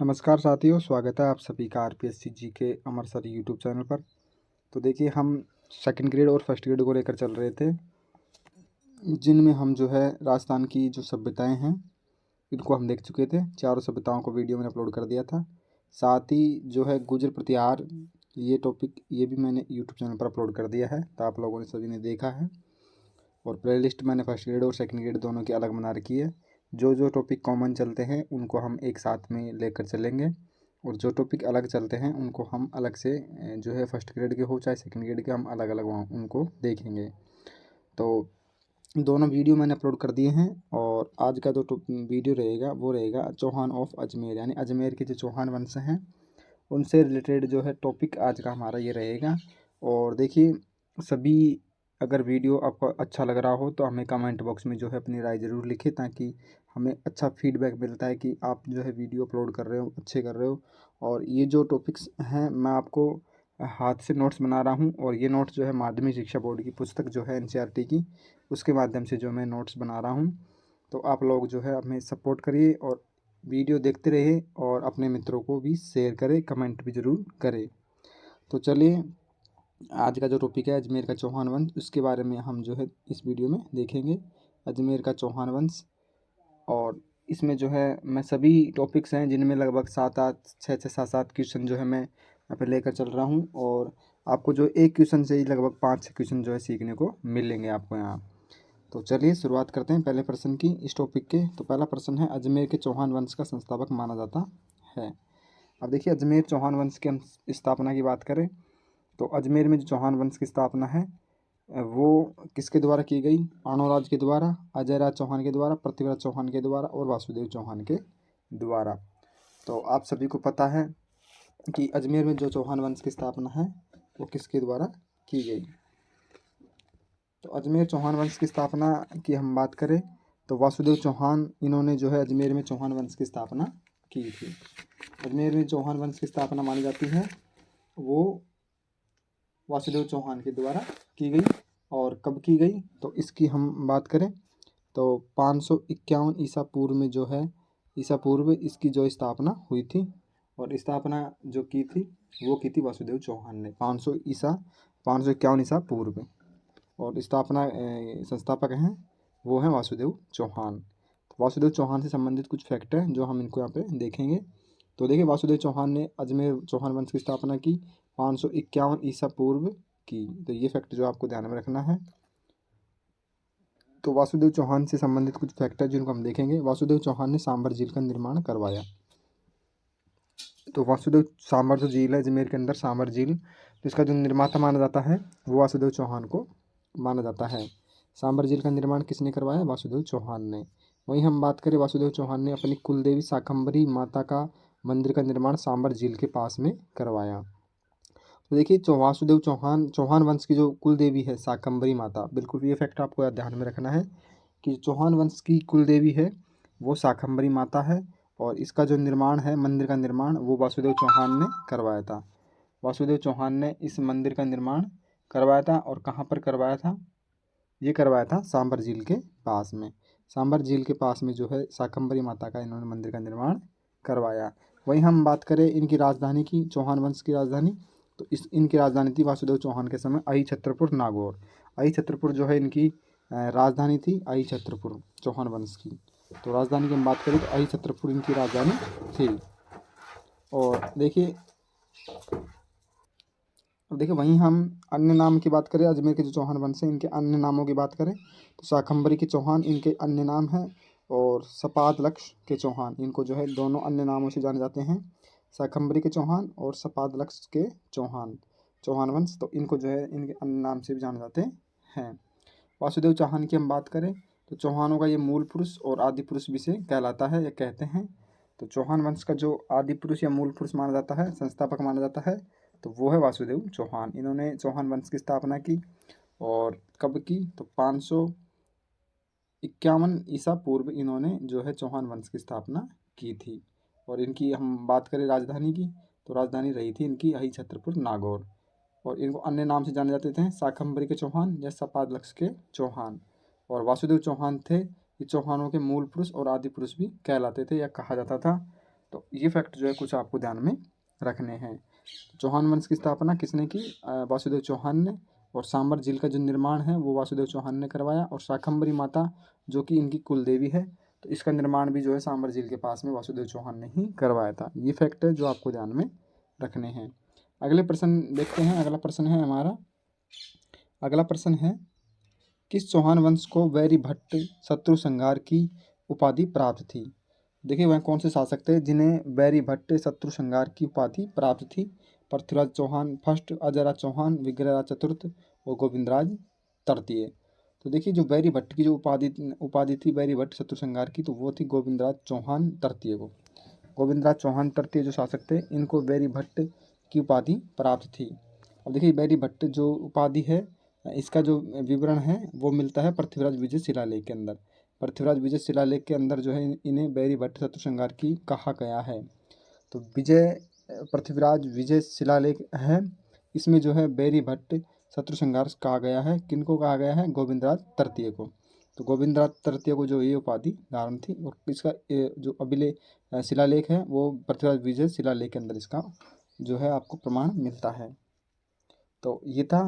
नमस्कार साथियों, स्वागत है आप सभी का आरपीएससी जी के अमर सर यूट्यूब चैनल पर। तो देखिए, हम सेकंड ग्रेड और फर्स्ट ग्रेड को लेकर चल रहे थे, जिनमें हम जो है राजस्थान की जो सभ्यताएं हैं इनको हम देख चुके थे। चारों सभ्यताओं को वीडियो मैंने अपलोड कर दिया था। साथ ही जो है गुर्जर प्रतिहार, ये टॉपिक ये भी मैंने यूट्यूब चैनल पर अपलोड कर दिया है, तो आप लोगों ने सभी ने देखा है। और प्ले लिस्ट मैंने फर्स्ट ग्रेड और सेकंड ग्रेड दोनों की अलग बना रखी है। जो जो टॉपिक कॉमन चलते हैं उनको हम एक साथ में लेकर चलेंगे, और जो टॉपिक अलग चलते हैं उनको हम अलग से जो है फर्स्ट ग्रेड के हो चाहे सेकंड ग्रेड के, हम अलग अलग वहाँ उनको देखेंगे। तो दोनों वीडियो मैंने अपलोड कर दिए हैं। और आज का जो वीडियो रहेगा वो रहेगा चौहान ऑफ अजमेर, यानी अजमेर के जो चौहान वंश हैं उनसे रिलेटेड जो है टॉपिक आज का हमारा ये रहेगा। और देखिए, सभी अगर वीडियो आपको अच्छा लग रहा हो तो हमें कमेंट बॉक्स में जो है अपनी राय ज़रूर लिखें, ताकि हमें अच्छा फीडबैक मिलता है कि आप जो है वीडियो अपलोड कर रहे हो, अच्छे कर रहे हो। और ये जो टॉपिक्स हैं मैं आपको हाथ से नोट्स बना रहा हूँ, और ये नोट्स जो है माध्यमिक शिक्षा बोर्ड की पुस्तक जो है एनसीईआरटी की, उसके माध्यम से जो मैं नोट्स बना रहा हूँ। तो आप लोग जो है हमें सपोर्ट करिए और वीडियो देखते रहिए, और अपने मित्रों को भी शेयर करें, कमेंट भी ज़रूर करें। तो चलिए, आज का जो टॉपिक है अजमेर का चौहान वंश, उसके बारे में हम जो है इस वीडियो में देखेंगे। अजमेर का चौहान वंश, और इसमें जो है मैं सभी टॉपिक्स हैं जिनमें लगभग 7 8 6 6 7 7 क्वेश्चन जो है मैं यहाँ पे लेकर चल रहा हूँ। और आपको जो एक क्वेश्चन से ही लगभग 5 6 क्वेश्चन जो है सीखने को मिलेंगे आपको यहाँ। तो चलिए शुरुआत करते हैं पहले प्रश्न की इस टॉपिक के। तो पहला प्रश्न है, अजमेर के चौहान वंश का संस्थापक माना जाता है। अब देखिए, अजमेर चौहान वंश की हम स्थापना की बात करें तो अजमेर में जो चौहान वंश की स्थापना है वो किसके द्वारा की गई? अर्णोराज के द्वारा, अजयराज चौहान के द्वारा, पृथ्वीराज चौहान के द्वारा और वासुदेव चौहान के द्वारा। तो आप सभी को पता है कि अजमेर में जो चौहान वंश की स्थापना है वो किसके द्वारा की गई। तो अजमेर चौहान वंश की स्थापना की हम बात करें तो वासुदेव चौहान, इन्होंने जो है अजमेर में चौहान वंश की स्थापना की थी। अजमेर में चौहान वंश की स्थापना मानी जाती है वो वासुदेव चौहान के द्वारा की गई। और कब की गई तो इसकी हम बात करें तो 551 ईसा पूर्व में जो है, ईसा पूर्व इसकी जो स्थापना हुई थी। और स्थापना जो की थी वो की थी वासुदेव चौहान ने 551 ईसा पूर्व में। और स्थापना संस्थापक हैं वो हैं वासुदेव चौहान। तो वासुदेव चौहान से संबंधित कुछ फैक्ट हैं जो हम इनको यहाँ पे देखेंगे। तो देखिए, वासुदेव चौहान ने अजमेर चौहान वंश की स्थापना की 551 ईसा पूर्व की। तो ये फैक्ट जो आपको ध्यान में रखना है। तो वासुदेव चौहान से संबंधित कुछ फैक्ट है जिनको हम देखेंगे। वासुदेव चौहान ने सांबर झील का निर्माण करवाया। तो वासुदेव सांबर जो झील है अजमेर के अंदर, सांबर झील, तो इसका जो निर्माता माना जाता है वो वासुदेव चौहान को माना जाता है। सांबर झील का निर्माण किसने करवाया? वासुदेव चौहान ने। वहीं हम बात करें, वासुदेव चौहान ने अपनी कुलदेवी शाकंभरी माता का मंदिर का निर्माण सांबर झील के पास में करवाया। तो देखिए, वासुदेव चौहान, चौहान वंश की जो कुल देवी है शाकंभरी माता, बिल्कुल ये फैक्ट आपको ध्यान में रखना है कि चौहान वंश की कुल देवी है वो शाकंभरी माता है। और इसका जो निर्माण है, मंदिर का निर्माण, वो वासुदेव चौहान ने करवाया था। वासुदेव चौहान ने इस मंदिर का निर्माण करवाया था। और कहाँ पर करवाया था? ये करवाया था सांबर झील के पास में। सांबर झील के पास में जो है शाकंभरी माता का इन्होंने मंदिर का निर्माण करवाया। वहीं हम बात करें इनकी राजधानी की, चौहान वंश की राजधानी, तो इनकी राजधानी थी वासुदेव चौहान के समय आई छत्रपुर नागौर। आई छत्रपुर जो है इनकी राजधानी थी, आई छत्रपुर चौहान वंश की। तो राजधानी की हम बात करें तो आई छत्रपुर इनकी राजधानी थी। और देखिए, वहीं हम अन्य नाम की बात करें, अजमेर के जो चौहान वंश हैं इनके अन्य नामों की बात करें तो शाकंभरी के चौहान इनके अन्य नाम हैं, और सपाद लक्ष्य के चौहान, इनको जो है दोनों अन्य नामों से जाने जाते हैं, शाकंभरी के चौहान और सपाद लक्ष्य के चौहान, चौहान वंश। तो इनको जो है इनके अन्य नाम से भी जाने जाते हैं। वासुदेव चौहान की हम बात करें तो चौहानों का ये मूल पुरुष और आदि पुरुष भी से कहलाता है या कहते हैं। तो चौहान वंश का जो आदि पुरुष या मूल पुरुष माना जाता है, संस्थापक माना जाता है, तो वो है वासुदेव चौहान। इन्होंने चौहान वंश की स्थापना की। और कब की? तो 551 ईसा पूर्व इन्होंने जो है चौहान वंश की स्थापना की थी। और इनकी हम बात करें राजधानी की तो राजधानी रही थी इनकी आई छत्रपुर नागौर। और इनको अन्य नाम से जाने जाते थे शाकंभरी के चौहान या सपाद लक्ष्य के चौहान। और वासुदेव चौहान थे ये चौहानों के मूल पुरुष और आदि पुरुष भी कहलाते थे या कहा जाता था। तो ये फैक्ट जो है कुछ आपको ध्यान में रखने हैं। चौहान वंश की स्थापना किसने की? वासुदेव चौहान ने। और सांबर झील का जो निर्माण है वो वासुदेव चौहान ने करवाया। और शाकंभरी माता जो कि इनकी कुल देवी है, तो इसका निर्माण भी जो है सांबर झील के पास में वासुदेव चौहान ने ही करवाया था। ये फैक्ट है जो आपको ध्यान में रखने हैं। अगले प्रश्न देखते हैं। अगला प्रश्न है हमारा, अगला प्रश्न है, किस चौहान वंश को वैरी भट्ट शत्रु संहार की उपाधि प्राप्त थी? देखिए वह कौन से शासक थे जिन्हें बैरी भट्ट शत्रु संहार की उपाधि प्राप्त थी? पृथ्वीराज चौहान फर्स्ट, अजयराज चौहान, विग्रहराज चतुर्थ और गोविंदराज तृतीय। तो देखिए जो बैरी भट्ट की जो उपाधि थी बैरी भट्ट शत्रु संहार की, तो वो थी गोविंदराज चौहान तृतीय को। गोविंदराज चौहान तृतीय जो शासक थे, इनको बैरी भट्ट की उपाधि प्राप्त थी। अब देखिए बैरी भट्ट जो उपाधि है, इसका जो विवरण है वो मिलता है पृथ्वीराज विजय शिलालेख के अंदर। पृथ्वीराज विजय शिलालेख के अंदर जो है इन्हें बैरी भट्ट शत्रु संहार की कहा गया है। तो पृथ्वीराज विजय शिलालेख है, इसमें जो है बैरी भट्ट शत्रु संहार कहा गया है। किनको कहा गया है? गोविंदराज तृतीय को। तो गोविंदराज तृतीय को जो ये उपाधि धारण थी, और इसका जो अभिलेख शिलालेख है वो पृथ्वीराज विजय शिलालेख के अंदर इसका जो है आपको प्रमाण मिलता है। तो ये था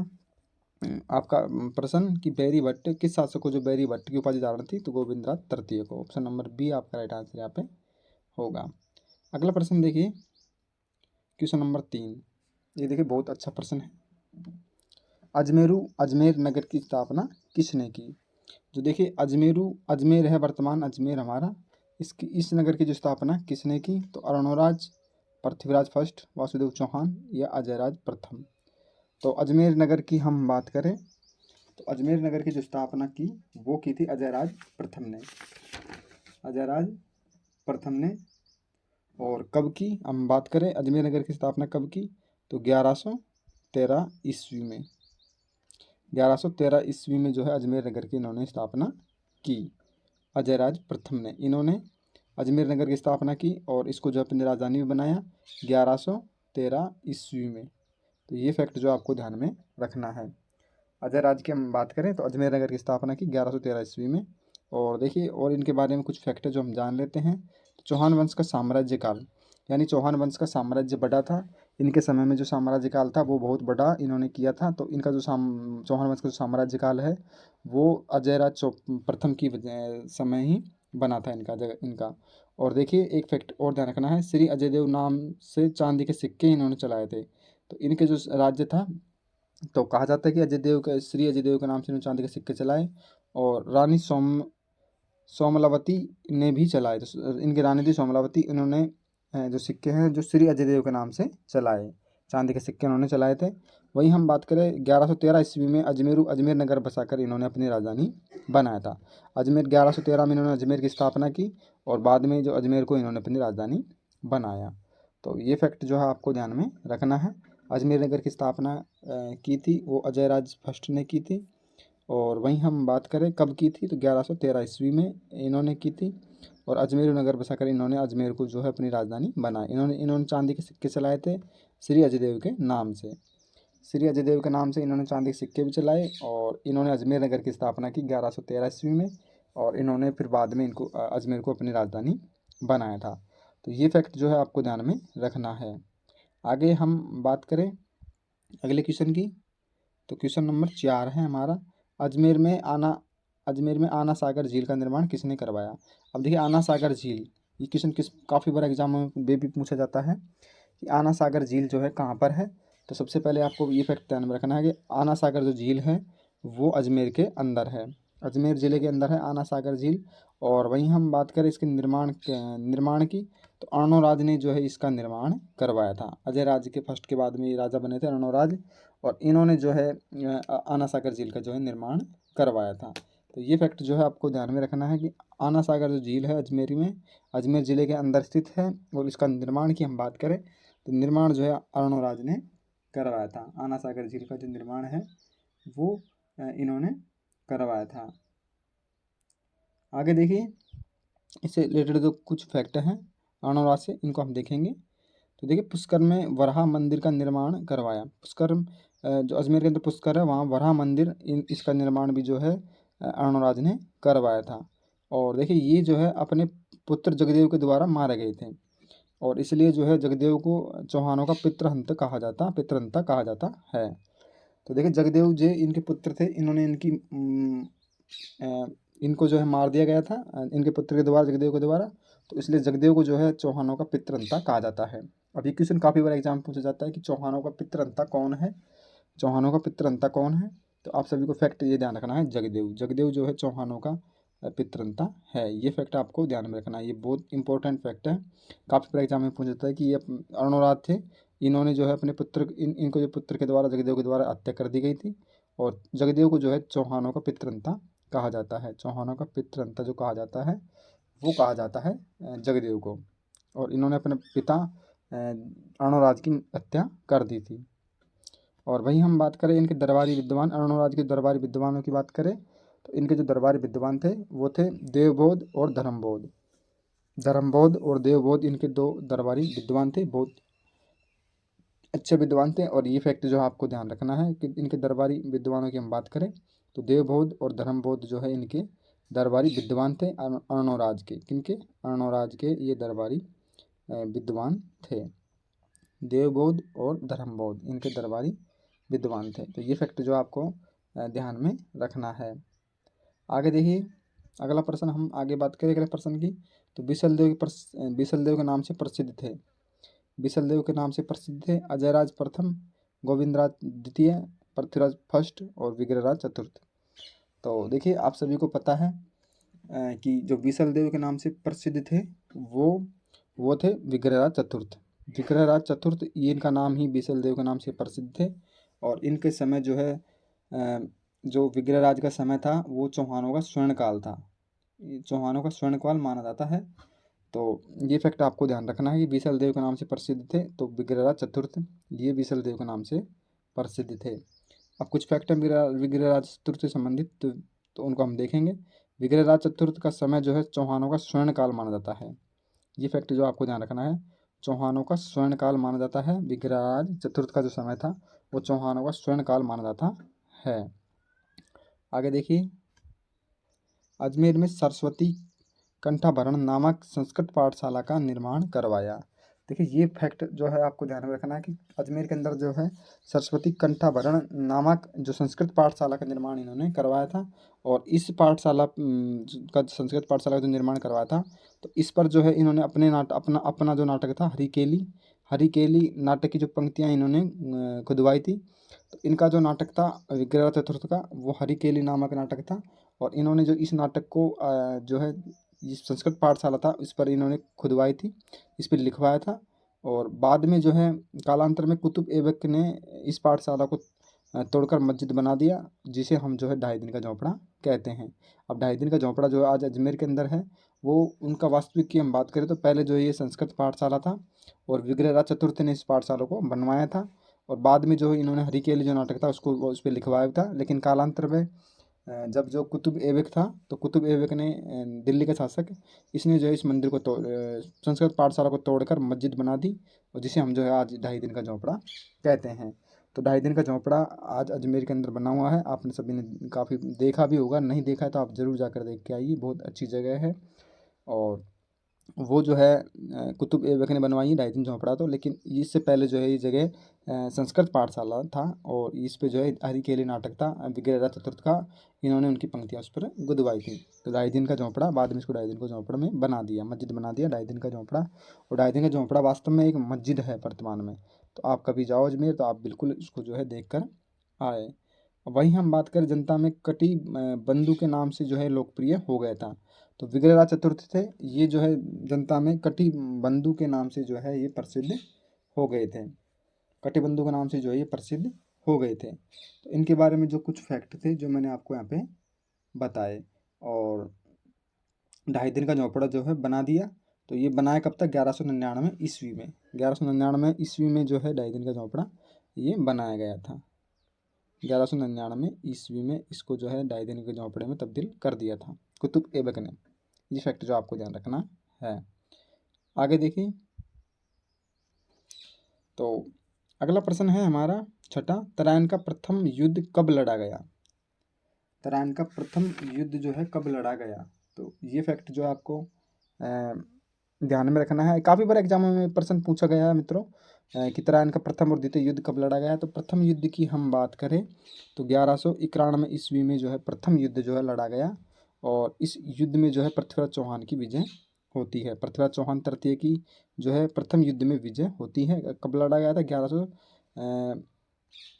आपका प्रश्न कि बैरी भट्ट किस शासक को जो बैरी भट्ट की उपाधि धारण थी? तो गोविंदराज तृतीय को। ऑप्शन नंबर बी आपका राइट आंसर यहाँ पे होगा। अगला प्रश्न देखिए, क्वेश्चन नंबर 3। ये देखिए बहुत अच्छा प्रश्न है। अजमेर नगर की स्थापना किसने की? जो देखिए अजमेर है, वर्तमान अजमेर हमारा, इस नगर की जो स्थापना किसने की? तो अरुणोराज, पृथ्वीराज फर्स्ट, वासुदेव चौहान या अजयराज प्रथम। तो अजमेर नगर की हम बात करें तो अजमेर नगर की जो स्थापना की वो की थी अजयराज प्रथम ने। अजयराज प्रथम ने। और कब की हम बात करें, अजमेर नगर की स्थापना कब की? तो 1113 ईस्वी में। 1113 ईस्वी में जो है अजमेर नगर की इन्होंने स्थापना की। अजयराज प्रथम ने इन्होंने अजमेर नगर की स्थापना की और इसको जो अपनी राजधानी में बनाया 1113 ईस्वी में। तो ये फैक्ट जो आपको ध्यान में रखना है। अजयराज की हम बात करें तो अजमेर नगर की स्थापना की 1113 ईस्वी में। और देखिए और इनके बारे में कुछ फैक्ट है जो हम जान लेते हैं। चौहान वंश का साम्राज्य काल, यानी चौहान वंश का साम्राज्य बड़ा था। इनके समय में जो साम्राज्य काल था वो बहुत बड़ा इन्होंने किया था। तो इनका जो चौहान वंश का जो साम्राज्य काल है वो अजयराज प्रथम की समय ही बना था इनका। और देखिए एक फैक्ट और ध्यान रखना है, श्री अजयदेव नाम से चांदी के सिक्के इन्होंने चलाए थे। तो इनके जो राज्य था, तो कहा जाता है कि श्री अजयदेव के नाम से इन्होंने चांदी के सिक्के चलाए। और रानी सोमलावती ने भी चलाए। तो इनकी रानी थी सोमलावती, इन्होंने जो सिक्के हैं जो श्री अजयदेव के नाम से चलाए, चांदी के सिक्के उन्होंने चलाए थे। वहीं हम बात करें 1113 ईस्वी में अजमेर नगर बसाकर इन्होंने अपनी राजधानी बनाया था। 1113 में इन्होंने अजमेर की स्थापना की और बाद में जो अजमेर को इन्होंने अपनी राजधानी बनाया। तो ये फैक्ट जो है आपको ध्यान में रखना है। अजमेर नगर की स्थापना की थी वो अजयराज फर्स्ट ने की थी। और वहीं हम बात करें कब की थी, तो 1113 ईस्वी में इन्होंने की थी। और अजमेर नगर बसाकर इन्होंने अजमेर को जो है अपनी राजधानी बनाई। इन्होंने चांदी के सिक्के चलाए थे श्री अजयदेव के नाम से। श्री अजयदेव के नाम से इन्होंने चांदी के सिक्के भी चलाए और इन्होंने अजमेर नगर की स्थापना की 1113 ईस्वी में। और इन्होंने फिर बाद में इनको अजमेर को अपनी राजधानी बनाया था। तो ये फैक्ट जो है आपको ध्यान में रखना है। आगे हम बात करें अगले क्वेश्चन की, तो क्वेश्चन नंबर 4 है हमारा, अजमेर में आना सागर झील का निर्माण किसने करवाया? अब देखिए आना सागर झील, ये क्वेश्चन काफ़ी बार एग्जाम में भी पूछा जाता है कि आना सागर झील जो है कहाँ पर है। तो सबसे पहले आपको ये फैक्ट ध्यान में रखना है कि आना सागर जो झील है वो अजमेर के अंदर है, अजमेर ज़िले के अंदर है आना सागर झील। और वहीं हम बात करें इसके निर्माण की, तो अर्णोराज ने जो है इसका निर्माण करवाया था। अजय राज के फर्स्ट के बाद में ये राजा बने थे अर्णोराज, और इन्होंने जो है आना सागर झील का जो है निर्माण करवाया था। तो ये फैक्ट जो है आपको ध्यान में रखना है कि आना सागर जो झील है अजमेर ज़िले के अंदर स्थित है। और इसका निर्माण की हम बात करें तो निर्माण जो है अर्णोराज ने करवाया था। आना सागर झील का जो निर्माण है वो इन्होंने करवाया था। आगे देखिए इससे रिलेटेड जो कुछ फैक्ट हैं अर्णोराज से, इनको हम देखेंगे। तो देखिए पुष्कर में वराह मंदिर का निर्माण करवाया। पुष्कर जो अजमेर के अंदर पुष्कर है वहाँ वराह मंदिर इसका निर्माण भी जो है अर्णोराज ने करवाया था। और देखिए ये जो है अपने पुत्र जगदेव के द्वारा मारे गए थे। और इसलिए जो है जगदेव को चौहानों का पितृहंता कहा जाता है। तो देखिए जगदेव जी इनके पुत्र थे, इन्होंने इनको जो है मार दिया गया था इनके पुत्र के द्वारा, जगदेव के द्वारा। तो इसलिए जगदेव को जो है चौहानों का पितृहंता कहा जाता है। अब ये क्वेश्चन काफ़ी बार एग्जाम पूछा जाता है कि चौहानों का पितृहंता कौन है, चौहानों का पितृहंता कौन है। तो आप सभी को फैक्ट ये ध्यान रखना है, जगदेव जो है चौहानों का पितृहंता है। ये फैक्ट आपको ध्यान में रखना है, ये बहुत इंपॉर्टेंट फैक्ट है। काफ़ी बार एग्जाम में पूछा जाता है कि ये अर्णोराज थे, इन्होंने जो है अपने पुत्र इनको जो पुत्र के द्वारा जगदेव के द्वारा हत्या कर दी गई थी। और जगदेव को जो है चौहानों का पितृहंता कहा जाता है, चौहानों का पितृहंता जो कहा जाता है वो कहा जाता है जगदेव को। और इन्होंने अपने पिता अर्णोराज की हत्या कर दी थी। और वहीं हम बात करें इनके दरबारी विद्वान, अर्णोराज के दरबारी विद्वानों की बात करें तो इनके जो दरबारी विद्वान थे वो थे देवबोध और धर्मबोध। धर्मबोध और देवबोध इनके दो दरबारी विद्वान थे, बहुत अच्छे विद्वान थे। और ये फैक्ट जो आपको ध्यान रखना है कि इनके दरबारी विद्वानों की हम बात करें तो देवबोध और धर्मबोध जो है इनके दरबारी विद्वान थे अर्णोराज के। किनके? अर्णोराज के ये दरबारी विद्वान थे। देवबोध और धर्मबोध इनके दरबारी विद्वान थे। तो ये फैक्ट जो आपको ध्यान में रखना है। आगे देखिए अगला प्रश्न, हम आगे बात करें अगले प्रश्न की। तो बिसलदेव के नाम से प्रसिद्ध थे, बिसलदेव के नाम से प्रसिद्ध थे अजयराज प्रथम, गोविंदराज द्वितीय, पृथ्वीराज फर्स्ट और विग्रहराज चतुर्थ। तो देखिए आप सभी को पता है कि जो बिसलदेव के नाम से प्रसिद्ध थे वो थे विग्रहराज चतुर्थ। विग्रहराज चतुर्थ ये इनका नाम ही बिसलदेव के नाम से प्रसिद्ध थे। और इनके समय जो है जो विग्रहराज का समय था वो चौहानों का स्वर्णकाल था, चौहानों का स्वर्णकाल माना जाता है। तो ये फैक्ट आपको ध्यान रखना है कि बिसलदेव के नाम से प्रसिद्ध थे। तो विग्रहराज चतुर्थ ये बिसलदेव के नाम से प्रसिद्ध थे। अब कुछ फैक्ट है विग्रहराज चतुर्थ से संबंधित तो उनको हम देखेंगे। विग्रहराज चतुर्थ का समय जो है चौहानों का स्वर्णकाल माना जाता है। ये फैक्ट जो आपको ध्यान रखना है, चौहानों का स्वर्णकाल माना जाता है। विग्रहराज चतुर्थ का जो समय था वो चौहानों का स्वर्णकाल माना जाता है। आगे देखिए अजमेर में सरस्वती कंठाभरण नामक संस्कृत पाठशाला का निर्माण करवाया। देखिए ये फैक्ट जो है आपको ध्यान में रखना है कि अजमेर के अंदर जो है सरस्वती कंठाभरण नामक जो संस्कृत पाठशाला का निर्माण इन्होंने करवाया था। और इस पाठशाला का संस्कृत पाठशाला का जो निर्माण करवाया था तो इस पर जो है इन्होंने अपना जो नाटक था हरिकेली नाटक की जो पंक्तियाँ इन्होंने खुदवाई थी। तो इनका जो नाटक था विग्रह चतुर्थ का वो हरिकेली नामक नाटक था। और इन्होंने जो इस नाटक को जो है इस संस्कृत पाठशाला था इस पर इन्होंने खुदवाई थी, इस पर लिखवाया था। और बाद में जो है कालांतर में कुतुब ऐबक ने इस पाठशाला को तोड़कर मस्जिद बना दिया, जिसे हम जो है 2.5 दिन का झोंपड़ा कहते हैं। अब 2.5 दिन का झोंपड़ा जो आज अजमेर के अंदर है वो उनका वास्तविक की हम बात करें तो पहले जो है ये संस्कृत पाठशाला था और विग्रहराज चतुर्थ ने इस पाठशाला को बनवाया था। और बाद में जो है इन्होंने हरिकेली जो नाटक था उसको उस पर लिखवाया था। लेकिन कालांतर में जब जो कुतुब ऐबक था तो कुतुब ऐबक ने दिल्ली का शासक इसने जो है इस मंदिर को संस्कृत पाठशाला को तोड़कर मस्जिद बना दी और जिसे हम जो है आज 2.5 दिन का झोंपड़ा कहते हैं। तो 2.5 दिन का झोंपड़ा आज अजमेर के अंदर बना हुआ है। आपने सभी ने काफ़ी देखा भी होगा, नहीं देखा है तो आप ज़रूर जाकर देख के आइए, बहुत अच्छी जगह है। और वो जो है कुतुब ऐबक ने बनवाई 2.5 दिन झोंपड़ा तो, लेकिन इससे पहले जो है ये जगह संस्कृत पाठशाला था और इस पे जो है हरिकेली नाटक था विग्रहराज चतुर्थ का, इन्होंने उनकी पंक्तियाँ उस पर गुदवाई थी। तो 2.5 दिन का झोंपड़ा, बाद में इसको 2.5 दिन को झोंपड़ा में बना दिया, मस्जिद बना दिया 2.5 दिन का झोंपड़ा। और 2.5 दिन का झोंपड़ा वास्तव में एक मस्जिद है वर्तमान में। तो आप कभी जाओ अजमेर तो आप बिल्कुल इसको जो है देख कर आए। वहीं हम बात करें जनता में कटी बंधु के नाम से जो है लोकप्रिय हो गया था। तो विग्रहराज चतुर्थ थे ये जो है जनता में कटी बंधु के नाम से जो है ये प्रसिद्ध हो गए थे, कटिबंधु के नाम से जो है ये प्रसिद्ध हो गए थे। तो इनके बारे में जो कुछ फैक्ट थे जो मैंने आपको यहाँ पे बताए। और 2.5 दिन का झोंपड़ा जो है बना दिया। तो ये बनाया कब तक? 1199 ईस्वी में, 1199 ईस्वी में जो है 2.5 दिन का झोंपड़ा ये बनाया गया था। 1199 ईस्वी में इसको जो है 2.5 दिन के झोंपड़े में तब्दील कर दिया था कुतुब ऐबक ने। ये फैक्ट जो आपको ध्यान रखना है। आगे देखिए तो अगला प्रश्न है हमारा छठा, तराइन का प्रथम युद्ध कब लड़ा गया? तराइन का प्रथम युद्ध जो है कब लड़ा गया? तो ये फैक्ट जो आपको ध्यान में रखना है। काफ़ी बार एग्जाम में प्रश्न पूछा गया है मित्रों कि तराइन का प्रथम और द्वितीय युद्ध कब लड़ा गया है। तो प्रथम युद्ध की हम बात करें तो 1191 ईस्वी में जो है प्रथम युद्ध जो है लड़ा गया, और इस युद्ध में जो है पृथ्वीराज चौहान की विजय होती है। पृथ्वीराज चौहान तृतीय की जो है प्रथम युद्ध में विजय होती है। कब लड़ा गया था?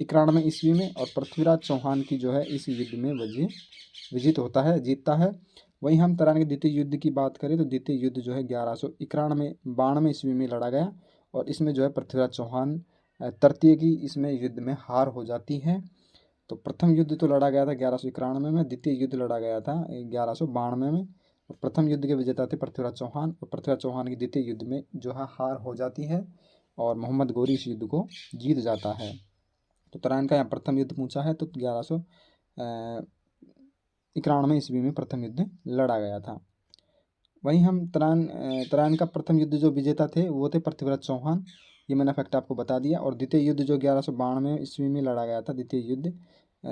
1191 ईस्वी में, और पृथ्वीराज चौहान की जो है इस युद्ध में विजित होता है, जीतता है। वहीं हम तराइन के द्वितीय युद्ध की बात करें तो द्वितीय युद्ध जो है 1191 ईस्वी में लड़ा गया, और इसमें जो है पृथ्वीराज चौहान तृतीय की इसमें युद्ध में हार हो जाती है। तो प्रथम युद्ध तो लड़ा गया था 1191 में, द्वितीय युद्ध लड़ा गया था 1192 में। और प्रथम युद्ध के विजेता थे पृथ्वीराज चौहान, और पृथ्वीराज चौहान की द्वितीय युद्ध में जो है हार हो जाती है, और मोहम्मद गौरी इस युद्ध को जीत जाता है। तो तराइन का यहाँ प्रथम युद्ध पूछा है, तो 1191 ईस्वी में प्रथम युद्ध लड़ा गया था। वहीं हम तराइन का प्रथम युद्ध जो विजेता थे वो थे पृथ्वीराज चौहान, ये मैंने फैक्ट आपको बता दिया। और द्वितीय युद्ध जो 1192 ईस्वी में लड़ा गया था द्वितीय युद्ध,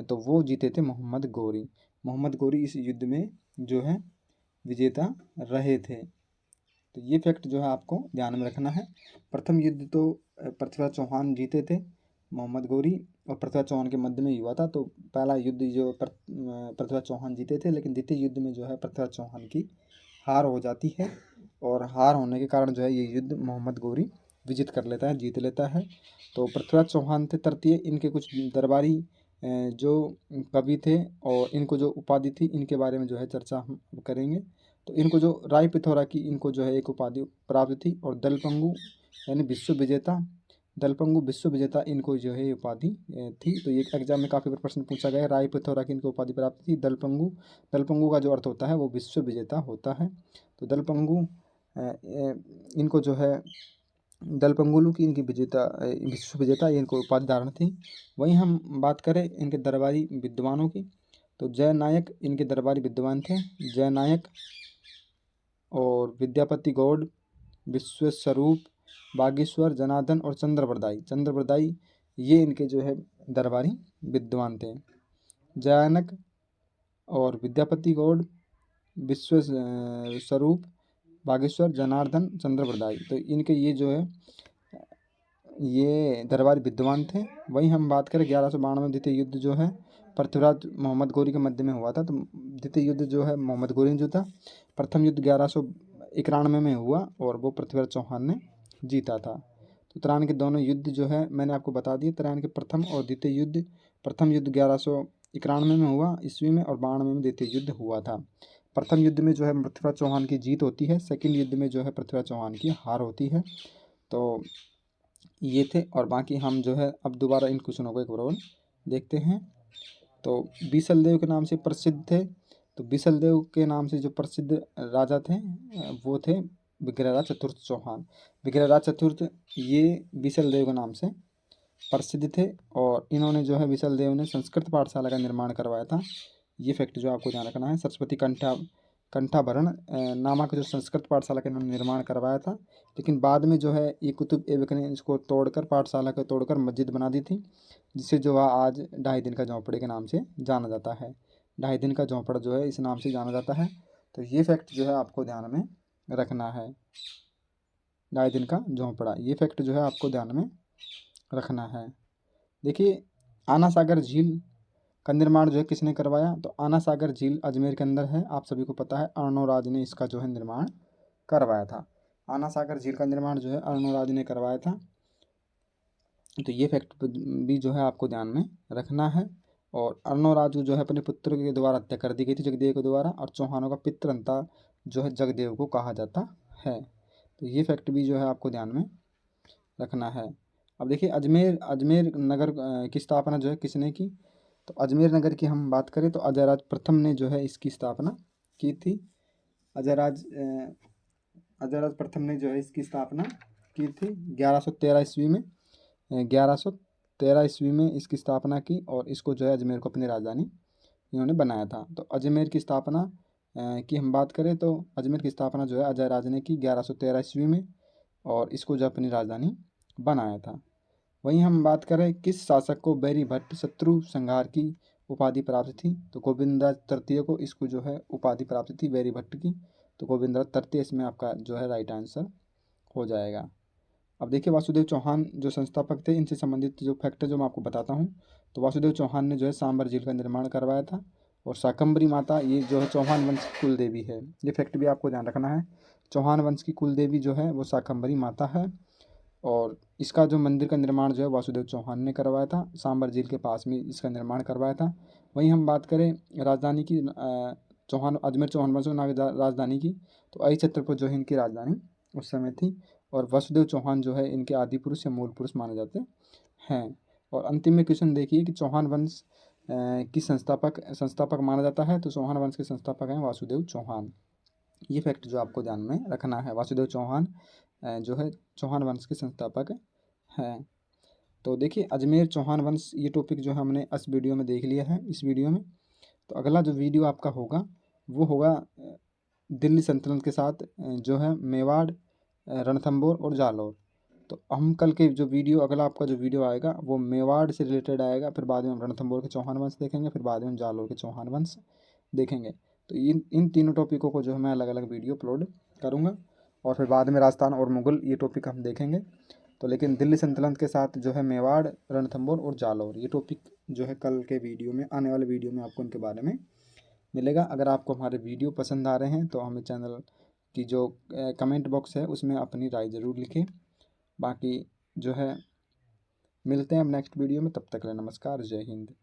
तो वो जीते थे मोहम्मद गौरी। मोहम्मद गौरी इस युद्ध में जो है विजेता रहे थे। तो ये फैक्ट जो है आपको ध्यान में रखना है। प्रथम युद्ध तो पृथ्वीराज चौहान जीते थे, मोहम्मद गौरी और पृथ्वीराज चौहान के मध्य में ही हुआ था। तो पहला युद्ध जो पृथ्वीराज चौहान जीते थे, लेकिन द्वितीय युद्ध में जो है पृथ्वीराज चौहान की हार हो जाती है, और हार होने के कारण जो है ये युद्ध मोहम्मद गौरी विजित कर लेता है, जीत लेता है। तो पृथ्वीराज चौहान थे तृतीय, इनके कुछ दरबारी जो कवि थे और इनको जो उपाधि थी इनके बारे में जो है चर्चा हम करेंगे। तो इनको जो राय पिथौरा की इनको जो है एक उपाधि प्राप्त थी, और दलपंगु यानी विश्व विजेता, दलपंगु विश्व विजेता इनको जो है उपाधि थी। तो ये एग्जाम में काफ़ी बार प्रश्न पूछा गया है, राय पिथौरा की इनको उपाधि प्राप्त थी दलपंगु। दलपंगु का जो अर्थ होता है वो विश्व विजेता होता है। तो दलपंगु इनको जो है दलपंगुलू की इनकी विश्व विजेता ये इनको उपाधि धारण थी। वहीं हम बात करें इनके दरबारी विद्वानों की, तो जय नायक इनके दरबारी विद्वान थे। जय नायक और विद्यापति गौड़, विश्वस्वरूप, बागेश्वर, जनार्दन और चंद्रप्रदाई ये इनके जो है दरबारी विद्वान थे। जयानक और विद्यापति गौड़, विश्वस्वरूप, बागेश्वर, जनार्दन, चंद्रप्रदाई, तो इनके ये जो है ये दरबारी विद्वान थे। वहीं हम बात करें 1192 द्वितीय युद्ध जो है पृथ्वीराज मोहम्मद गौरी के मध्य में हुआ था। तो द्वितीय युद्ध जो है मोहम्मद गौरी ने जीता। प्रथम युद्ध 1191 में हुआ और वो पृथ्वीराज चौहान ने जीता था। तो तराइन के दोनों युद्ध जो है मैंने आपको बता दिए, तराइन के प्रथम और द्वितीय युद्ध। प्रथम युद्ध 1191 में हुआ ईस्वी में, और 92 में द्वितीय युद्ध हुआ था। प्रथम युद्ध में जो है पृथ्वीराज चौहान की जीत होती है, सेकंड युद्ध में जो है पृथ्वीराज चौहान की हार होती है। तो ये थे, और बाकी हम जो है अब दोबारा इन क्वेश्चनों को एक बार देखते हैं। तो बीसल देव के नाम से प्रसिद्ध थे, तो बीसल देव के नाम से जो प्रसिद्ध राजा थे वो थे विग्रहराज चतुर्थ चौहान। विग्रहराज चतुर्थ ये बीसल देव के नाम से प्रसिद्ध थे, और इन्होंने जो है बीसल देव ने संस्कृत पाठशाला का निर्माण करवाया था। ये फैक्ट जो आपको ध्यान रखना है। सरस्वती कंठाभरण नामक जो संस्कृत पाठशाला का इन्होंने निर्माण करवाया था, लेकिन बाद में जो है ये कुतुब ऐबक ने इसको तोड़कर, पाठशाला को तोड़कर मस्जिद बना दी थी, जिसे जो है आज 2.5 दिन का झोंपड़े के नाम से जाना जाता है। 2.5 दिन का झोंपड़ा जो है इस नाम से जाना जाता है। तो ये फैक्ट जो है आपको ध्यान में रखना है। 2.5 दिन का झोंपड़ा, ये फैक्ट जो है आपको ध्यान में रखना है। देखिए आना सागर झील का निर्माण जो है किसने करवाया? तो आना सागर झील अजमेर के अंदर है, आप सभी को पता है। अर्णोराज ने इसका जो है निर्माण करवाया था। आना सागर झील का निर्माण जो है अर्णोराज ने करवाया था। तो ये फैक्ट भी जो है आपको ध्यान में रखना है। और अर्णोराज जो है अपने पुत्र के द्वारा हत्या कर दी गई थी जगदेव के द्वारा, और चौहानों का पितृंता जो है जगदेव को कहा जाता है। तो ये फैक्ट भी जो है आपको ध्यान में रखना है। अब देखिए अजमेर नगर की स्थापना जो है किसने की? तो अजमेर नगर की हम बात करें तो अजयराज प्रथम ने जो है इसकी स्थापना की थी। अजयराज प्रथम ने जो है इसकी स्थापना की थी 1113 ईस्वी में। 1113 ईस्वी में इसकी स्थापना की, और इसको जो है अजमेर को अपनी राजधानी इन्होंने बनाया था। तो अजमेर की स्थापना की हम बात करें तो अजमेर की स्थापना जो है अजयराज ने की 1113 ईस्वी में, और इसको जो अपनी राजधानी बनाया था। वहीं हम बात करें किस शासक को बैरी भट्ट शत्रु संहार की उपाधि प्राप्त थी? तो गोविंदराज तृतीय को इसको जो है उपाधि प्राप्त थी बैरी भट्ट की। तो गोविंद रथ तृतीय इसमें आपका जो है राइट आंसर हो जाएगा। अब देखिए वासुदेव चौहान जो संस्थापक थे, इनसे संबंधित जो फैक्ट है जो मैं आपको बताता हूँ। तो वासुदेव चौहान ने जो है सांबर झील का निर्माण करवाया था। और शाकंभरी माता ये जो है चौहान वंश की कुल देवी है, ये फैक्ट भी आपको ध्यान रखना है। चौहान वंश की कुल देवी जो है वो शाकंभरी माता है। और इसका जो मंदिर का निर्माण जो है वासुदेव चौहान ने करवाया था, सांबर झील के पास में इसका निर्माण करवाया था। वहीं हम बात करें राजधानी की, चौहान अजमेर चौहान वंश राजधानी की, तो अहि छत्रपुर जो है इनकी राजधानी उस समय थी। और वसुदेव चौहान जो है इनके आदि पुरुष या मूल पुरुष माने जाते हैं। और अंतिम में क्वेश्चन देखिए कि चौहान वंश की संस्थापक माना जाता है, तो चौहान वंश के संस्थापक हैं वासुदेव चौहान। ये फैक्ट जो आपको ध्यान में रखना है, वासुदेव चौहान जो है चौहान वंश के संस्थापक हैं। तो देखिए अजमेर चौहान वंश ये टॉपिक जो हमने इस वीडियो में देख लिया है इस वीडियो में। तो अगला जो वीडियो आपका होगा वो होगा दिल्ली सल्तनत के साथ जो है मेवाड़, रणथंबोर और जालौर। तो हम कल के जो वीडियो, अगला आपका जो वीडियो आएगा वो मेवाड़ से रिलेटेड आएगा, फिर बाद में हम रणथंबोर के चौहान वंश देखेंगे, फिर बाद में हम जालौर के चौहान वंश देखेंगे। तो इन तीनों टॉपिकों को जो है मैं अलग अलग वीडियो अपलोड करूँगा। और फिर बाद में राजस्थान और मुगल ये टॉपिक हम देखेंगे। तो लेकिन दिल्ली सल्तनत के साथ जो है मेवाड़, रणथंबोर और जालौर ये टॉपिक जो है कल के वीडियो में, आने वाले वीडियो में आपको उनके बारे में मिलेगा। अगर आपको हमारे वीडियो पसंद आ रहे हैं तो हमें चैनल की जो कमेंट बॉक्स है उसमें अपनी राय ज़रूर लिखें। बाकी जो है मिलते हैं अब नेक्स्ट वीडियो में, तब तक के लिए नमस्कार, जय हिंद।